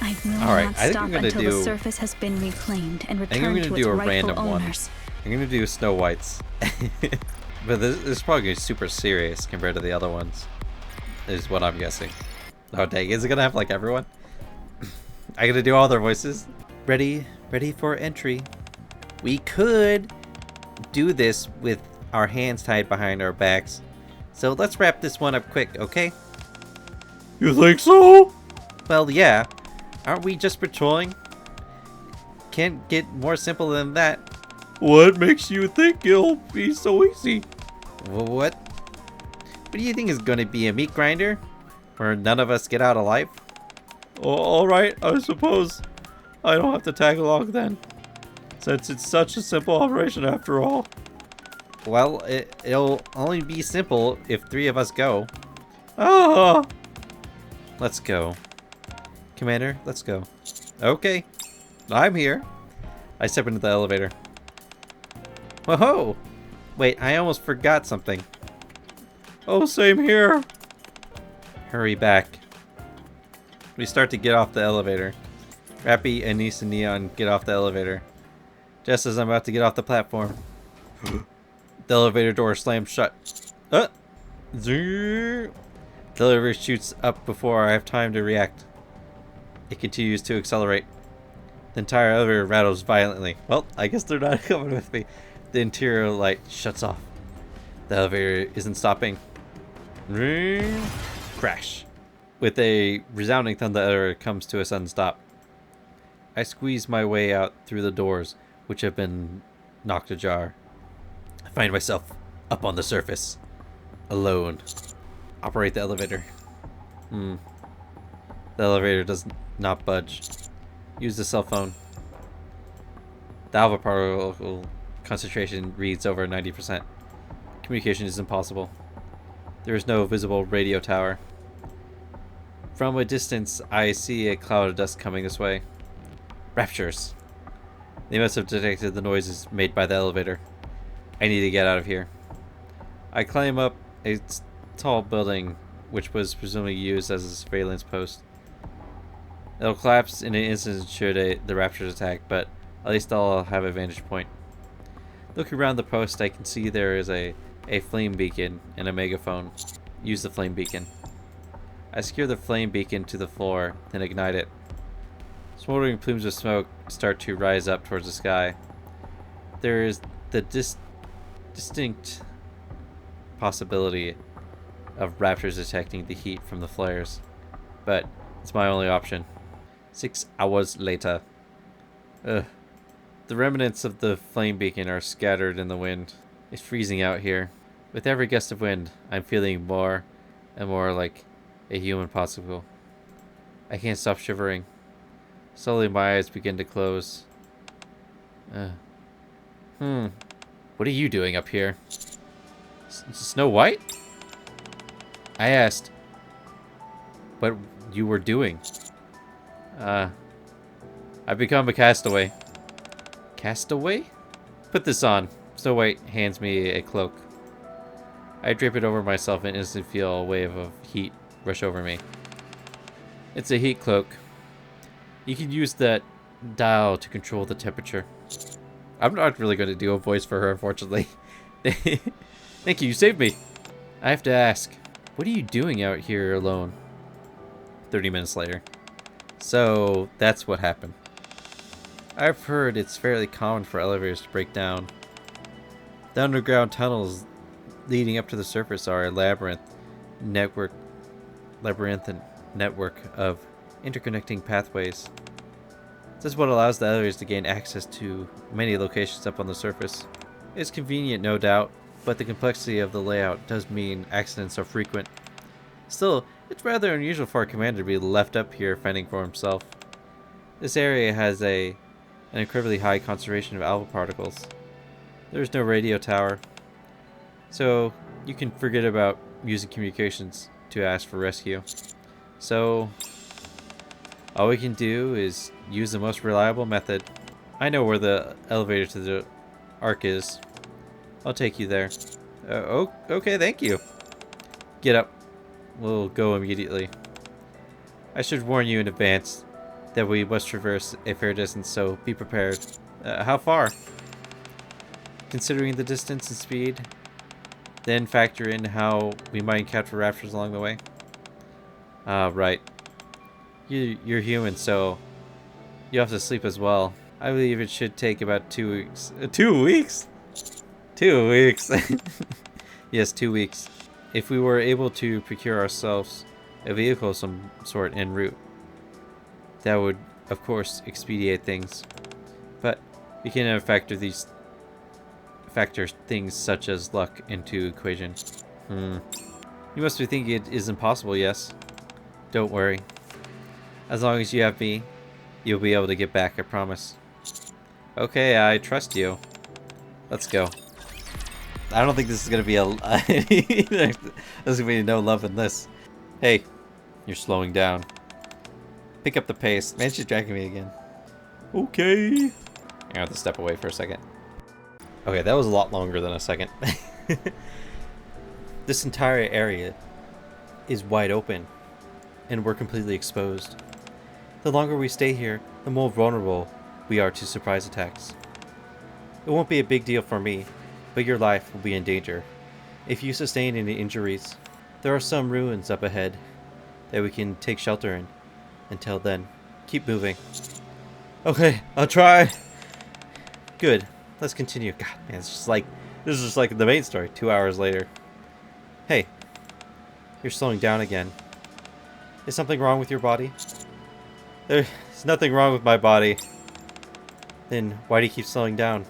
I will Alright, not I think stop I'm gonna until do... the surface has been reclaimed and I think I'm returned gonna to its do a rightful random one. owners. I'm gonna do Snow White's. But this is probably gonna be super serious compared to the other ones. Is what I'm guessing. Oh dang, is it gonna have like everyone? I gotta do all their voices? Ready for entry. We could do this with our hands tied behind our backs. So let's wrap this one up quick, okay? You think so? Well, yeah. Aren't we just patrolling? Can't get more simple than that. What makes you think it'll be so easy? What? What do you think is gonna be, a meat grinder? Where none of us get out alive? Alright, I suppose I don't have to tag along then. Since it's such a simple operation after all. Well, it'll only be simple if 3 of us go. Ah! Let's go. Commander, let's go. Okay. I'm here. I step into the elevator. Whoa! Wait, I almost forgot something. Oh, same here. Hurry back. We start to get off the elevator. Rappy, Anise, and Neon get off the elevator. Just as I'm about to get off the platform. The elevator door slams shut. The elevator shoots up before I have time to react. It continues to accelerate. The entire elevator rattles violently. Well, I guess they're not coming with me. The interior light shuts off. The elevator isn't stopping. Crash. With a resounding thunder, the elevator comes to a sudden stop. I squeeze my way out through the doors, which have been knocked ajar. I find myself up on the surface, alone. Operate the elevator. The elevator does not budge. Use the cell phone. The alpha particle concentration reads over 90%. Communication is impossible. There is no visible radio tower. From a distance, I see a cloud of dust coming this way. Raptures. They must have detected the noises made by the elevator. I need to get out of here. I climb up a tall building, which was presumably used as a surveillance post. It'll collapse in an instant should the Raptors attack, but at least I'll have a vantage point. Looking around the post, I can see there is a flame beacon and a megaphone. Use the flame beacon. I secure the flame beacon to the floor, then ignite it. Smoldering plumes of smoke start to rise up towards the sky. There is the distinct possibility of Raptors detecting the heat from the flares, but it's my only option. 6 hours later. Ugh. The remnants of the flame beacon are scattered in the wind. It's freezing out here. With every gust of wind, I'm feeling more and more like a human popsicle. I can't stop shivering. Slowly my eyes begin to close. What are you doing up here? Snow White? I asked what you were doing. I've become a castaway. Castaway? Put this on. Snow White hands me a cloak. I drape it over myself and instantly feel a wave of heat rush over me. It's a heat cloak. You can use that dial to control the temperature. I'm not really going to do a voice for her, unfortunately. Thank you, you saved me. I have to ask, what are you doing out here alone? 30 minutes later. So, that's what happened. I've heard it's fairly common for elevators to break down. The underground tunnels leading up to the surface are a labyrinthine network of interconnecting pathways. This is what allows the elevators to gain access to many locations up on the surface. It's convenient, no doubt, but the complexity of the layout does mean accidents are frequent. Still, it's rather unusual for a commander to be left up here fending for himself. This area has an incredibly high concentration of alpha particles. There's no radio tower, so you can forget about using communications to ask for rescue. So, all we can do is use the most reliable method. I know where the elevator to the Ark is. I'll take you there. Okay, thank you. Get up. We'll go immediately. I should warn you in advance. that we must traverse a fair distance, so be prepared. How far? Considering the distance and speed, then factor in how we might encounter raptors along the way. Right. You're human, so you have to sleep as well. I believe it should take about 2 weeks. 2 weeks? 2 weeks. Yes, 2 weeks. If we were able to procure ourselves a vehicle of some sort en route, that would, of course, expedite things. But we can factor things such as luck into equation. You must be thinking it is impossible, yes? Don't worry. As long as you have me, you'll be able to get back, I promise. Okay, I trust you. Let's go. I don't think this is gonna be there's gonna be no love in this. Hey, you're slowing down. Pick up the pace. Man, she's dragging me again. Okay. I have to step away for a second. Okay, that was a lot longer than a second. This entire area is wide open, and we're completely exposed. The longer we stay here, the more vulnerable we are to surprise attacks. It won't be a big deal for me, but your life will be in danger. If you sustain any injuries, there are some ruins up ahead that we can take shelter in. Until then, keep moving. Okay, I'll try. Good. Let's continue. God, man, this is just like the main story. 2 hours later. Hey, you're slowing down again. Is something wrong with your body? There's nothing wrong with my body. Then why do you keep slowing down?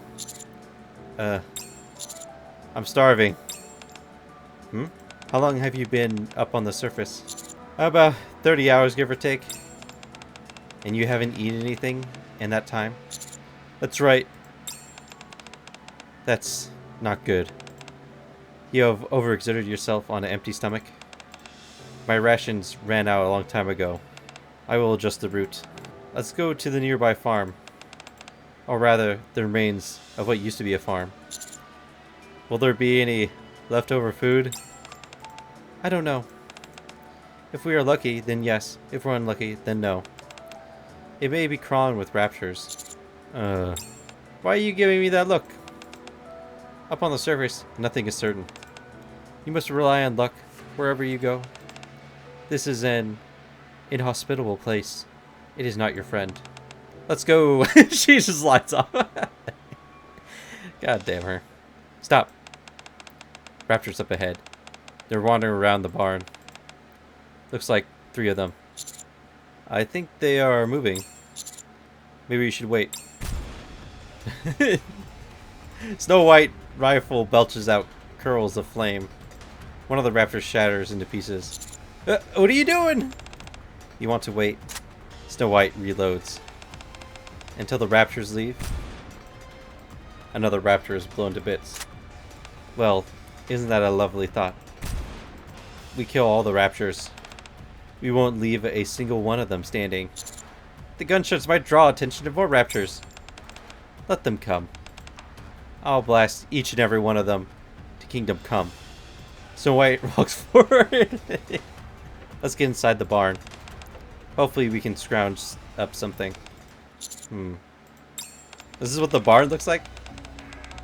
I'm starving. How long have you been up on the surface? About 30 hours, give or take. And you haven't eaten anything in that time? That's right. That's not good. You have overexerted yourself on an empty stomach. My rations ran out a long time ago. I will adjust the route. Let's go to the nearby farm. Or rather, the remains of what used to be a farm. Will there be any leftover food? I don't know. If we are lucky, then yes. If we're unlucky, then no. It may be crawling with raptors. Why are you giving me that look? Up on the surface, nothing is certain. You must rely on luck wherever you go. This is an inhospitable place. It is not your friend. Let's go. She just lights off. God damn her. Stop. Raptors up ahead. They're wandering around the barn. Looks like 3 of them. I think they are moving. Maybe you should wait. Snow White rifle belches out curls of flame. One of the raptors shatters into pieces. What are you doing? You want to wait. Snow White reloads. Until the raptors leave. Another raptor is blown to bits. Well, isn't that a lovely thought? We kill all the raptors. We won't leave a single one of them standing. The gunshots might draw attention to more raptors. Let them come. I'll blast each and every one of them to Kingdom Come. Snow White walks forward. Let's get inside the barn. Hopefully we can scrounge up something. This is what the barn looks like?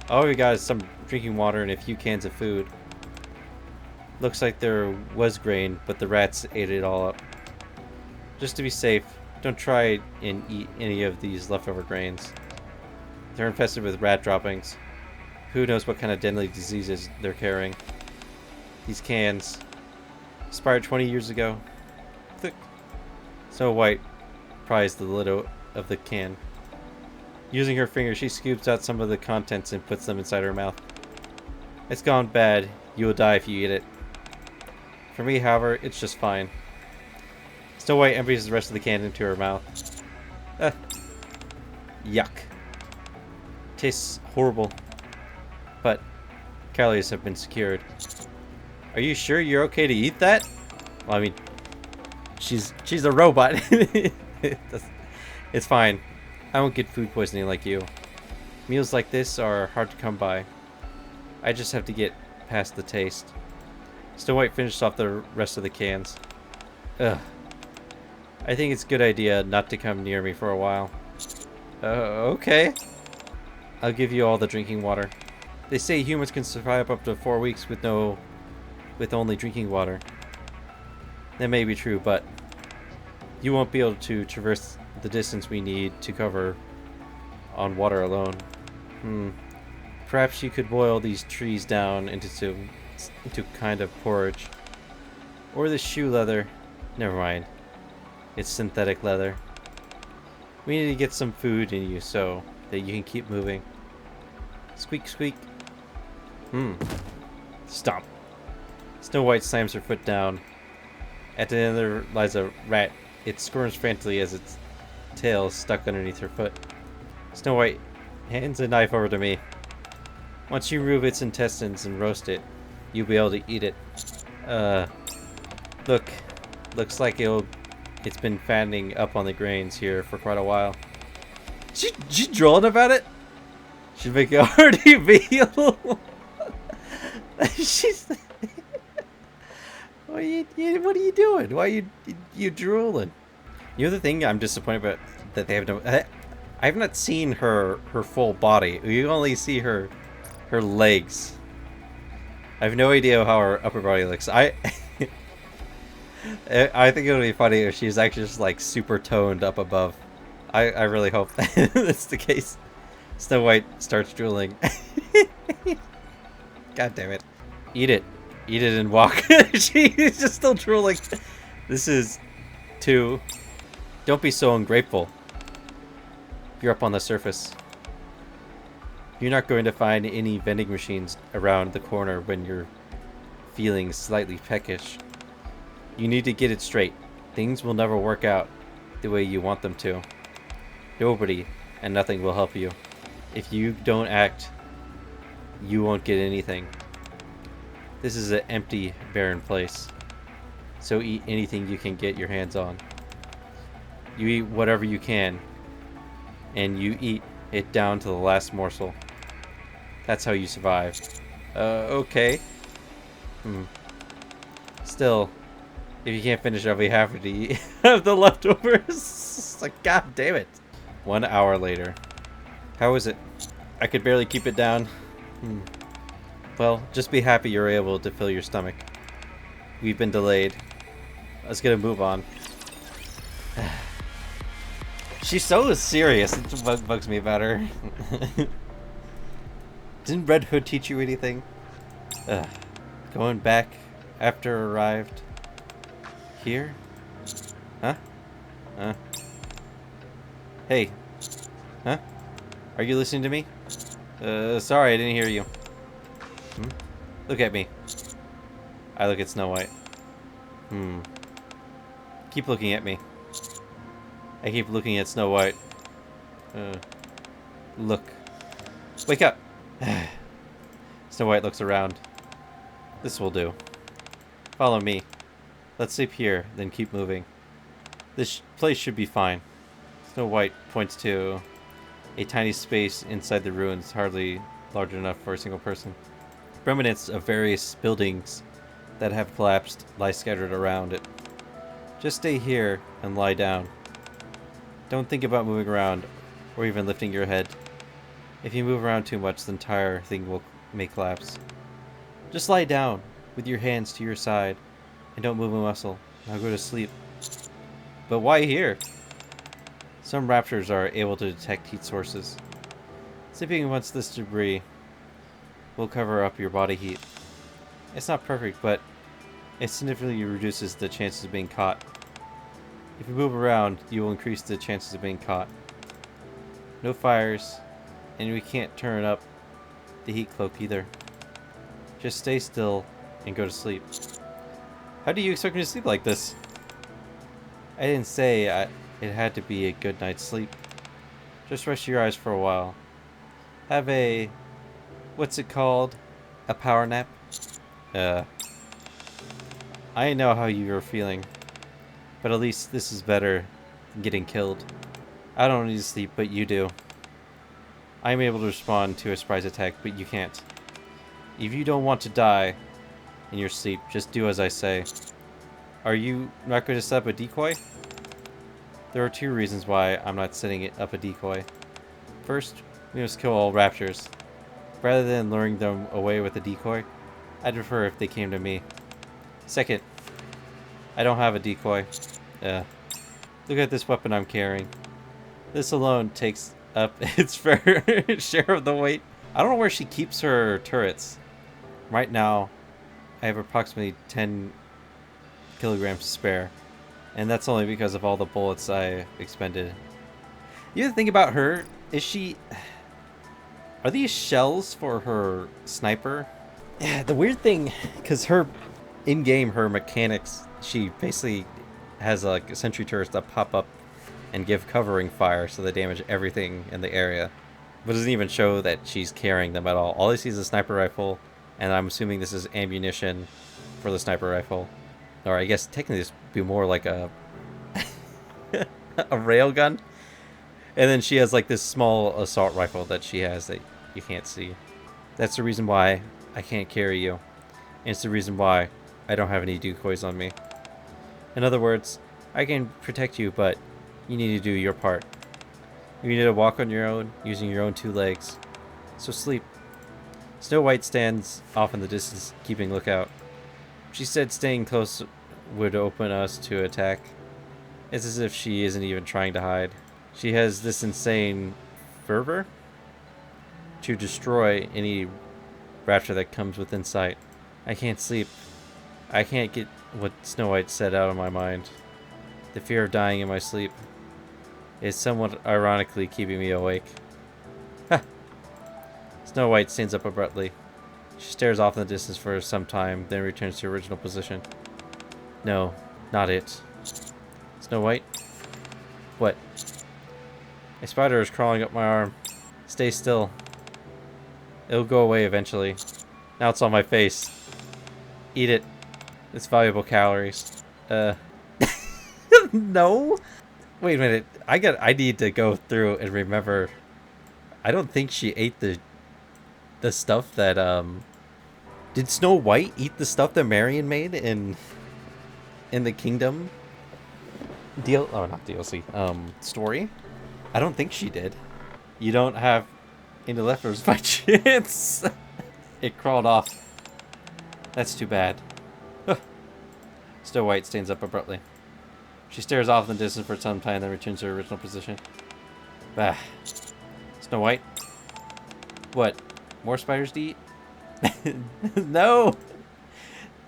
All we got is some drinking water and a few cans of food. Looks like there was grain, but the rats ate it all up. Just to be safe, don't try and eat any of these leftover grains. They're infested with rat droppings. Who knows what kind of deadly diseases they're carrying. These cans, expired 20 years ago. Thick. Snow White pries the lid of the can. Using her finger, she scoops out some of the contents and puts them inside her mouth. It's gone bad. You will die if you eat it. For me, however, it's just fine. Snow White empties the rest of the can into her mouth. Yuck. Tastes horrible. But calories have been secured. Are you sure you're okay to eat that? Well, I mean, she's a robot. It's fine. I won't get food poisoning like you. Meals like this are hard to come by. I just have to get past the taste. Snow White finished off the rest of the cans. Ugh. I think it's a good idea not to come near me for a while. Okay. I'll give you all the drinking water. They say humans can survive up to 4 weeks with only drinking water. That may be true, but you won't be able to traverse the distance we need to cover on water alone. Perhaps you could boil these trees down into kind of porridge. Or the shoe leather. Never mind. It's synthetic leather. We need to get some food in you so that you can keep moving. Squeak, squeak. Stomp. Snow White slams her foot down. At the end there lies a rat. It squirms frantically as its tail is stuck underneath her foot. Snow White hands a knife over to me. Once you remove its intestines and roast it, you'll be able to eat it. Looks like it's been fattening up on the grains here for quite a while. She drooling about it? She'd make a hearty meal. She's. What are you doing? Why are you drooling? You know the thing I'm disappointed about that they have no. I have not seen her full body. You only see her legs. I have no idea how her upper body looks. I think it would be funny if she's actually just like super toned up above. I really hope that's the case. Snow White starts drooling. God damn it. Eat it. Eat it and walk. She's just still drooling. This is 2. Don't be so ungrateful. You're up on the surface. You're not going to find any vending machines around the corner when you're feeling slightly peckish. You need to get it straight. Things will never work out the way you want them to. Nobody and nothing will help you. If you don't act, you won't get anything. This is an empty, barren place. So eat anything you can get your hands on. You eat whatever you can, and you eat it down to the last morsel. That's how you survive. Okay. Still, if you can't finish, I'll be happy to eat of the leftovers. It's like, god damn it. 1 hour later. How is it? I could barely keep it down. Well, just be happy you're able to fill your stomach. We've been delayed. Let's get a move on. She's so serious. It's what bugs me about her. Didn't Red Hood teach you anything? Going back after arrived here? Huh? Hey. Huh? Are you listening to me? Sorry, I didn't hear you. Look at me. I look at Snow White. Keep looking at me. I keep looking at Snow White. Look. Wake up! Snow White looks around. This will do. Follow me. Let's sleep here, then keep moving. This place should be fine. Snow White points to a tiny space inside the ruins, hardly large enough for a single person. Remnants of various buildings that have collapsed lie scattered around it. Just stay here and lie down. Don't think about moving around or even lifting your head. If you move around too much, the entire thing may collapse. Just lie down with your hands to your side and don't move a muscle. Now go to sleep. But why here? Some raptors are able to detect heat sources. Sleeping amongst this debris will cover up your body heat. It's not perfect, but it significantly reduces the chances of being caught. If you move around, you will increase the chances of being caught. No fires, and we can't turn up the heat cloak either. Just stay still and go to sleep. How do you expect me to sleep like this? I didn't say it had to be a good night's sleep. Just rest your eyes for a while. Have a... what's it called? A power nap? I know how you're feeling. But at least this is better than getting killed. I don't need to sleep, but you do. I'm able to respond to a surprise attack, but you can't. If you don't want to die in your sleep, just do as I say. Are you not going to set up a decoy? There are two reasons why I'm not setting it up a decoy. First, we must kill all raptors. Rather than luring them away with a decoy, I'd prefer if they came to me. Second, I don't have a decoy. Look at this weapon I'm carrying. This alone takes up its fair share of the weight. I don't know where she keeps her turrets. Right now, I have approximately 10 kilograms to spare. And that's only because of all the bullets I expended. You ever think about her? Is she... Are these shells for her sniper? Yeah, the weird thing, because her... In-game, her mechanics, she basically has like sentry turrets that pop up and give covering fire so they damage everything in the area. But it doesn't even show that she's carrying them at all. All I see is a sniper rifle, and I'm assuming this is ammunition for the sniper rifle. Or I guess technically this would be more like a a railgun. And then she has like this small assault rifle that she has that you can't see. That's the reason why I can't carry you. And it's the reason why I don't have any decoys on me. In other words, I can protect you, but you need to do your part. You need to walk on your own, using your own 2 legs. So sleep. Snow White stands off in the distance, keeping lookout. She said staying close would open us to attack. It's as if she isn't even trying to hide. She has this insane fervor to destroy any raptor that comes within sight. I can't sleep. I can't get what Snow White said out of my mind. The fear of dying in my sleep is somewhat ironically keeping me awake. Ha! Snow White stands up abruptly. She stares off in the distance for some time, then returns to her original position. No, not it. Snow White? What? A spider is crawling up my arm. Stay still. It'll go away eventually. Now it's on my face. Eat it. It's valuable calories. No? Wait a minute. I need to go through and remember. I don't think she ate the stuff that did Snow White eat the stuff that Marion made in the Kingdom not DLC story? I don't think she did. You don't have any leftovers by chance. It crawled off. That's too bad. Snow White stands up abruptly. She stares off in the distance for some time, then returns to her original position. Bah. Snow White? What? More spiders to eat? No!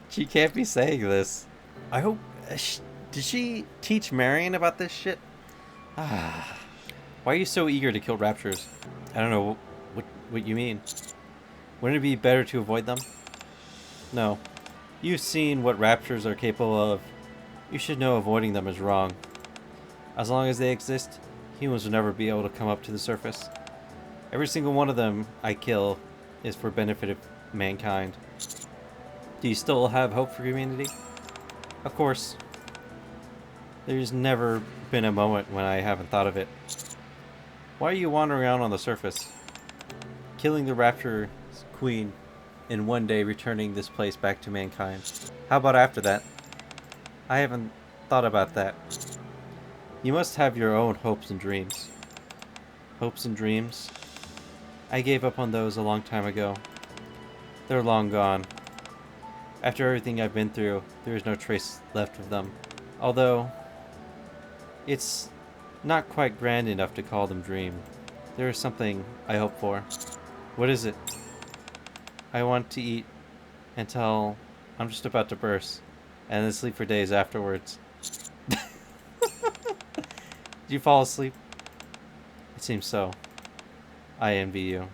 She can't be saying this. I hope... did she teach Marion about this shit? Why are you so eager to kill raptors? I don't know what you mean. Wouldn't it be better to avoid them? No. You've seen what raptors are capable of. You should know avoiding them is wrong. As long as they exist, humans will never be able to come up to the surface. Every single one of them I kill is for benefit of mankind. Do you still have hope for humanity? Of course. There's never been a moment when I haven't thought of it. Why are you wandering around on the surface? Killing the raptor queen and one day returning this place back to mankind. How about after that? I haven't thought about that. You must have your own hopes and dreams. Hopes and dreams? I gave up on those a long time ago. They're long gone. After everything I've been through, there is no trace left of them. Although, it's not quite grand enough to call them dream. There is something I hope for. What is it? I want to eat until I'm just about to burst, and then sleep for days afterwards. Did you fall asleep? It seems so. I envy you.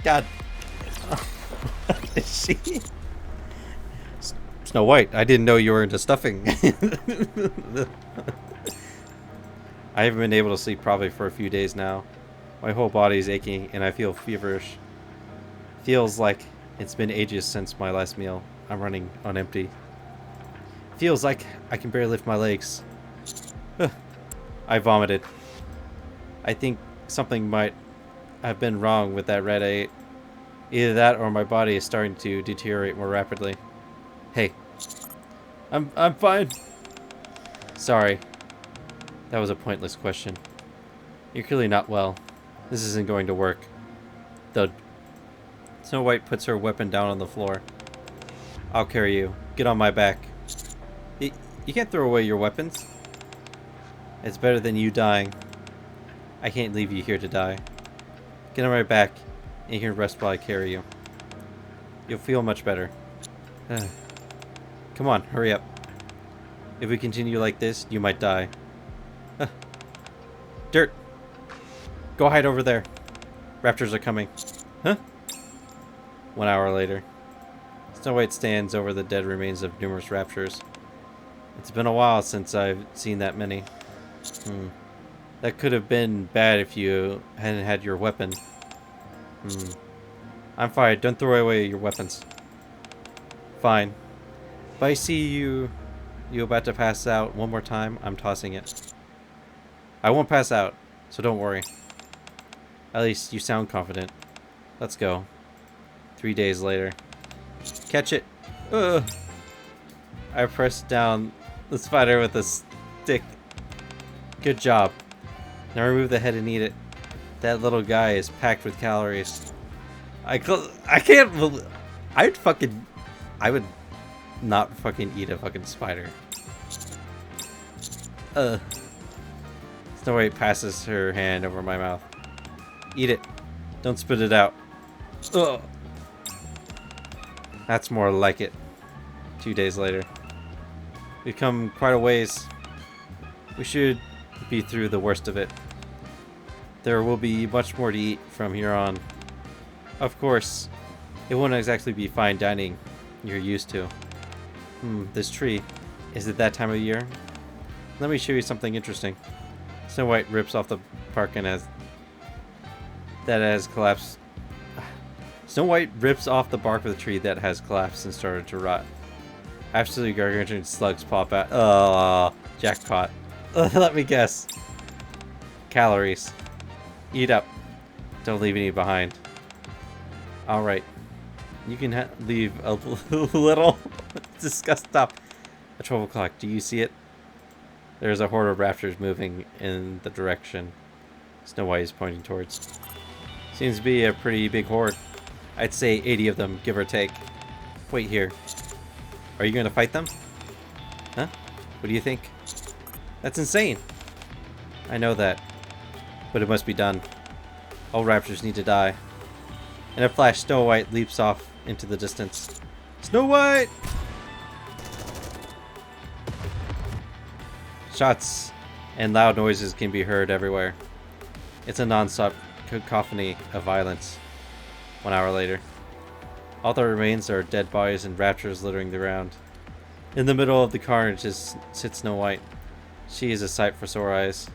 God. Is she? Snow White, I didn't know you were into stuffing. I haven't been able to sleep probably for a few days now. My whole body is aching and I feel feverish. Feels like it's been ages since my last meal. I'm running on empty. Feels like I can barely lift my legs. I vomited. I think something might have been wrong with that red I ate. Either that or my body is starting to deteriorate more rapidly. Hey. I'm fine. Sorry. That was a pointless question. You're clearly not well. This isn't going to work. Thud. Snow White puts her weapon down on the floor. I'll carry you. Get on my back. You can't throw away your weapons. It's better than you dying. I can't leave you here to die. Get on my back, and you can rest while I carry you. You'll feel much better. Come on, hurry up. If we continue like this, you might die. Dirt! Go hide over there. Raptors are coming. Huh? 1 hour later. Snow White stands over the dead remains of numerous raptors. It's been a while since I've seen that many. That could have been bad if you hadn't had your weapon. I'm fine. Don't throw away your weapons. Fine. If I see you about to pass out one more time, I'm tossing it. I won't pass out, so don't worry. At least you sound confident. Let's go. 3 days later. Catch it. Ugh. I pressed down the spider with a stick. Good job. Now remove the head and eat it. That little guy is packed with calories. I can't believe... I would not fucking eat a fucking spider. Snow White passes her hand over my mouth. Eat it. Don't spit it out. Ugh. That's more like it. 2 days later. We've come quite a ways. We should be through the worst of it. There will be much more to eat from here on. Of course, it won't exactly be fine dining you're used to. This tree. Is it that time of year? Let me show you something interesting. Snow White rips off the bark and has collapsed. Snow White rips off the bark of the tree that has collapsed and started to rot. Absolutely gargantuan slugs pop out. Oh, jackpot. Let me guess. Calories. Eat up. Don't leave any behind. Alright. You can leave a little. Disgust. Stop. At 12 o'clock. Do you see it? There's a horde of raptors moving in the direction Snow White is pointing towards. Seems to be a pretty big horde. I'd say 80 of them, give or take. Wait here. Are you going to fight them? Huh? What do you think? That's insane. I know that. But it must be done. All raptors need to die. In a flash, Snow White leaps off into the distance. Snow White! Shots and loud noises can be heard everywhere. It's a non-stop cacophony of violence. 1 hour later. All that remains are dead bodies and raptors littering the ground. In the middle of the carnage sits Snow White. She is a sight for sore eyes.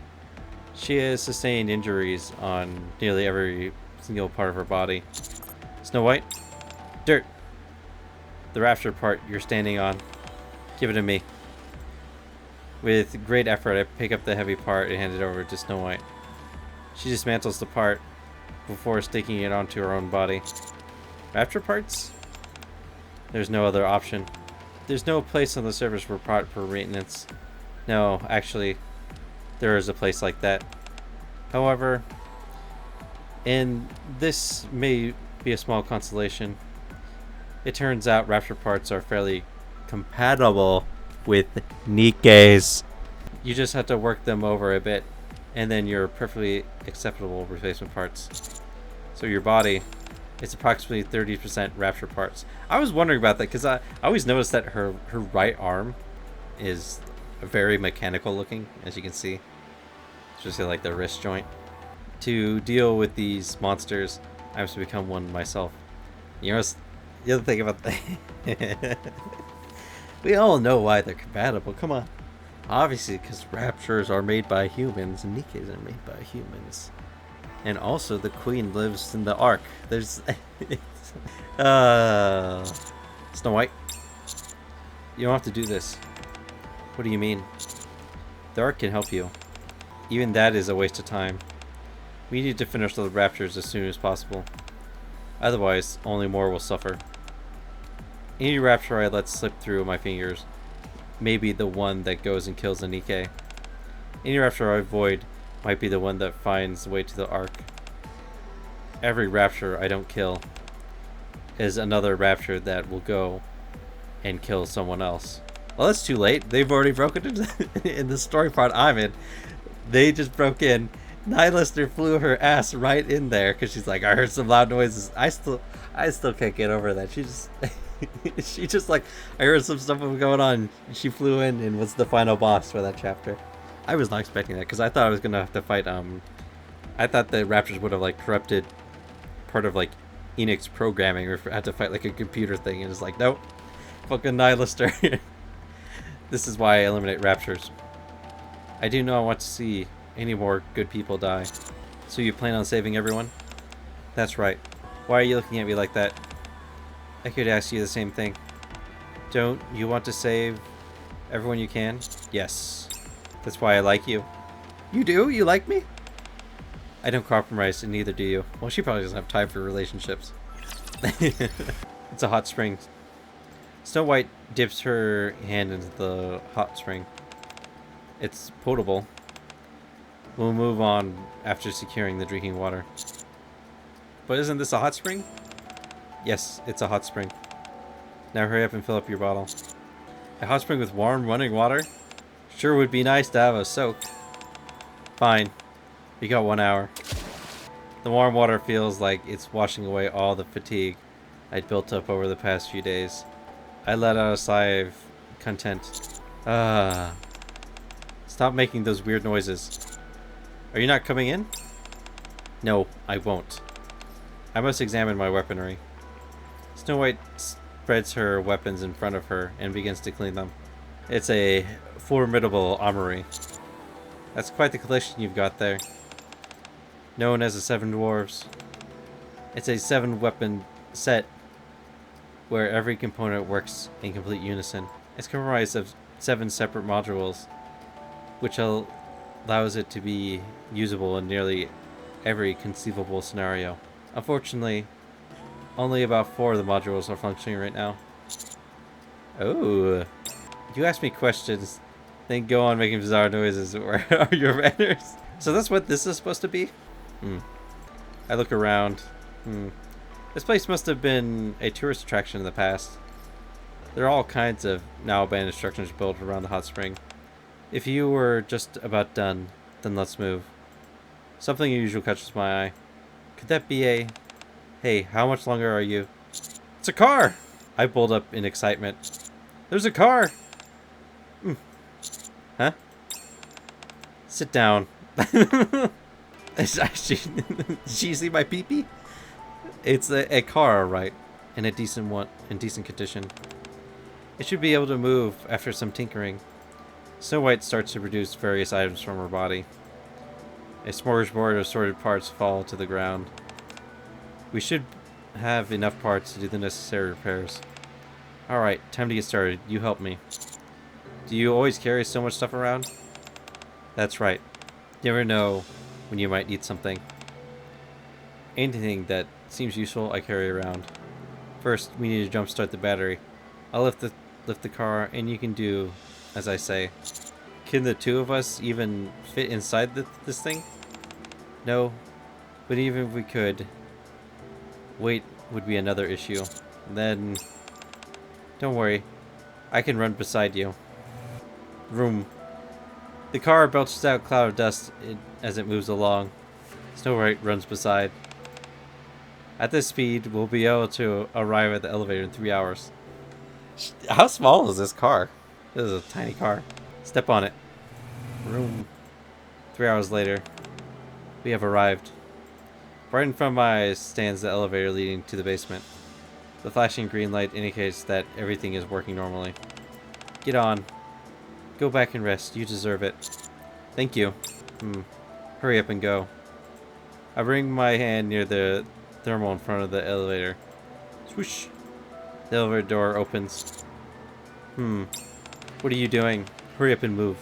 She has sustained injuries on nearly every single part of her body. Snow White? Dirt! The raptor part you're standing on. Give it to me. With great effort, I pick up the heavy part and hand it over to Snow White. She dismantles the part before sticking it onto her own body. Raptor parts? There's no other option. There's no place on the surface for maintenance. No, actually, there is a place like that. However, and this may be a small consolation, it turns out raptor parts are fairly compatible with Nikke's. You just have to work them over a bit, and then you're perfectly acceptable replacement parts. So your body, it's approximately 30% raptor parts. I was wondering about that because I always noticed that her right arm is very mechanical looking, as you can see. Especially like the wrist joint. To deal with these monsters, I have to become one myself. You know, the other thing about that. We all know why they're compatible. Come on. Obviously, because raptors are made by humans and Nikkes are made by humans. And also, the queen lives in the ark. There's... Snow White. You don't have to do this. What do you mean? The ark can help you. Even that is a waste of time. We need to finish the raptors as soon as possible. Otherwise, only more will suffer. Any raptor I let slip through my fingers may be the one that goes and kills a Nikke. Any rapture I avoid might be the one that finds the way to the Ark. Every rapture I don't kill is another rapture that will go and kill someone else. Well, that's too late. They've already broken into in the story part I'm in. They just broke in. Nihilister flew her ass right in there because she's like, I heard some loud noises. I still can't get over that. She just she just like, I heard some stuff was going on. She flew in and was the final boss for that chapter. I was not expecting that because I thought I was gonna have to fight. I thought the raptors would have like corrupted part of like Enix programming or had to fight like a computer thing, and it's like, nope, fucking Nihilister. This is why I eliminate raptors. I do know I want to see any more good people die. So you plan on saving everyone? That's right. Why are you looking at me like that? I could ask you the same thing. Don't you want to save everyone you can? Yes. That's why I like you. You do? You like me? I don't compromise, and neither do you. Well, she probably doesn't have time for relationships. It's a hot spring. Snow White dips her hand into the hot spring. It's potable. We'll move on after securing the drinking water. But isn't this a hot spring? Yes, it's a hot spring. Now hurry up and fill up your bottle. A hot spring with warm running water? Sure would be nice to have a soak. Fine. You got 1 hour. The warm water feels like it's washing away all the fatigue I'd built up over the past few days. I let out a sigh of content. Stop making those weird noises. Are you not coming in? No, I won't. I must examine my weaponry. Snow White spreads her weapons in front of her and begins to clean them. It's a formidable armory. That's quite the collection you've got there. Known as the Seven Dwarves. It's a 7-weapon set where every component works in complete unison. It's comprised of 7 separate modules, which allows it to be usable in nearly every conceivable scenario. Unfortunately, only about 4 of the modules are functioning right now. Oh, you ask me questions, then go on making bizarre noises. Where are your manners? So that's what this is supposed to be? I look around. This place must have been a tourist attraction in the past. There are all kinds of now abandoned structures built around the hot spring. If you were just about done, then let's move. Something unusual catches my eye. Could that be a... Hey, how much longer are you? It's a car! I pulled up in excitement. There's a car! Huh? Sit down. Did she see my pee-pee? It's a car, right? In a decent one, in decent condition. It should be able to move after some tinkering. Snow White starts to produce various items from her body. A smorgasbord of assorted parts fall to the ground. We should have enough parts to do the necessary repairs. Alright, time to get started. You help me. Do you always carry so much stuff around? That's right. You never know when you might need something. Anything that seems useful, I carry around. First, we need to jumpstart the battery. I'll lift the car, and you can do as I say. Can the 2 of us even fit inside this thing? No, but even if we could, weight would be another issue. Then, don't worry, I can run beside you. Vroom. The car belches out a cloud of dust as it moves along. Snow White runs beside. At this speed, we'll be able to arrive at the elevator in 3 hours. How small is this car? This is a tiny car. Step on it. Vroom. 3 hours later, we have arrived. Right in front of my eyes stands the elevator leading to the basement. The flashing green light indicates that everything is working normally. Get on. Go back and rest. You deserve it. Thank you. Hurry up and go. I bring my hand near the thermal in front of the elevator. Swoosh. The elevator door opens. What are you doing? Hurry up and move.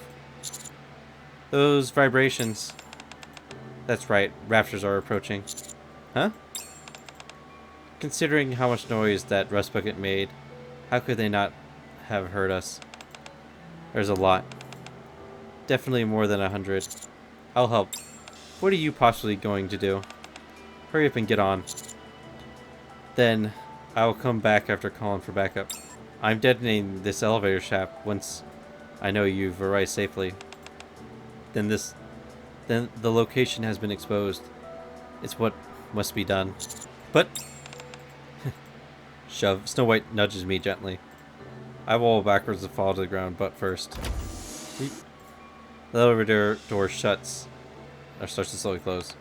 Those vibrations. That's right. Raptors are approaching. Huh? Considering how much noise that rust bucket made, how could they not have heard us? There's a lot. Definitely more than 100. I'll help. What are you possibly going to do? Hurry up and get on. Then, I will come back after calling for backup. I'm detonating this elevator shaft once I know you've arrived safely. Then the location has been exposed. It's what must be done. But... Shove. Snow White nudges me gently. I wobble backwards and fall to the ground, but first. The elevator door shuts, or starts to slowly close.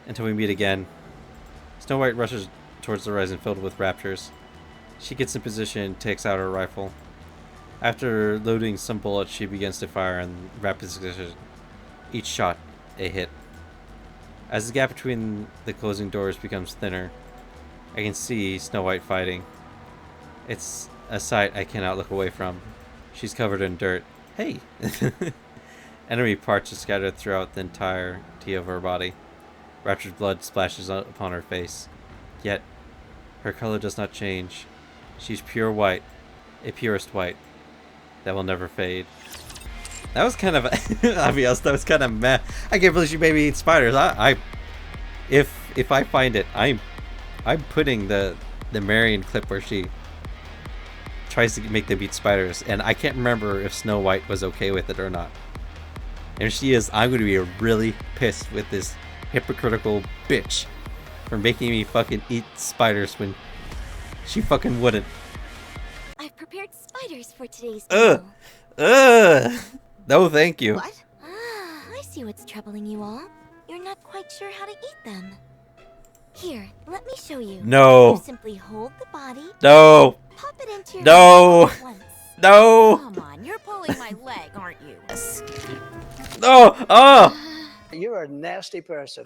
Until we meet again. Snow White rushes towards the horizon filled with raptors. She gets in position and takes out her rifle. After loading some bullets, she begins to fire in rapid succession. Each shot, a hit. As the gap between the closing doors becomes thinner, I can see Snow White fighting. It's a sight I cannot look away from. She's covered in dirt. Hey! Enemy parts are scattered throughout the entirety of her body. Rapture's blood splashes upon her face. Yet, her color does not change. She's pure white. A purest white. That will never fade. That was kind of... I'll be honest, that was kind of meh. I can't believe she made me eat spiders. If I find it, I'm putting the Marion clip where she tries to make them eat spiders, and I can't remember if Snow White was okay with it or not. And if she is, I'm going to be really pissed with this hypocritical bitch for making me fucking eat spiders when she fucking wouldn't. I've prepared spiders for today's meal. No, thank you. What? Ah, I see what's troubling you all. You're not quite sure how to eat them. Here, let me show you. No. You simply hold the body. No. Pop it into your No. mouth at once. No. Come on, you're pulling my leg, aren't you? No. Oh. You're a nasty person.